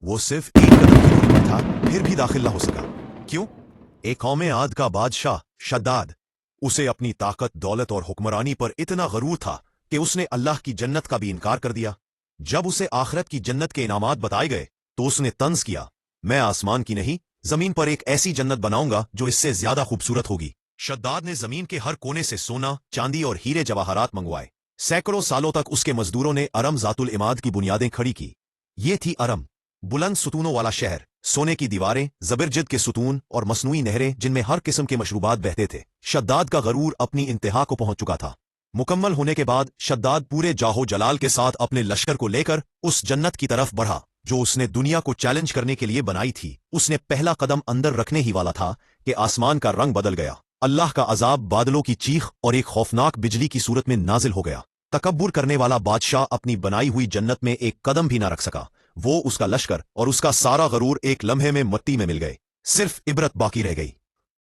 वो सिर्फ एक कदम की दूरी पर था, फिर भी दाखिल न हो सका। क्यों? एक कौम आद का बादशाह शद्दाद, उसे अपनी ताकत, दौलत और हुक्मरानी पर इतना गरूर था कि उसने अल्लाह की जन्नत का भी इनकार कर दिया। जब उसे आखिरत की जन्नत के इनामात बताए गए तो उसने तंज किया, मैं आसमान की नहीं, जमीन पर एक ऐसी जन्नत बनाऊंगा जो इससे ज्यादा खूबसूरत होगी। शद्दाद ने जमीन के हर कोने से सोना, चांदी और हीरे जवाहरात मंगवाए। सैकड़ों सालों तक उसके मजदूरों ने अरम जातुल इमाद की बुनियादें खड़ी की। ये थी अरम, बुलंद सुतूनों वाला शहर, सोने की दीवारें, जबरजद के सुतून और मसनूई नहरें जिनमें हर किस्म के मशरूबात बहते थे। शद्दाद का गरूर अपनी इंतहा को पहुंच चुका था। मुकम्मल होने के बाद शद्दाद पूरे जाहो जलाल के साथ अपने लश्कर को लेकर उस जन्नत की तरफ बढ़ा जो उसने दुनिया को चैलेंज करने के लिए बनाई थी। उसने पहला कदम अंदर रखने ही वाला था कि आसमान का रंग बदल गया। अल्लाह का अजाब बादलों की चीख और एक खौफनाक बिजली की सूरत में नाजिल हो गया। तकब्बुर करने वाला बादशाह अपनी बनाई हुई जन्नत में एक कदम भी ना रख सका। वो, उसका लश्कर और उसका सारा गरूर एक लम्हे में मट्टी में मिल गए। सिर्फ इबरत बाकी रह गई।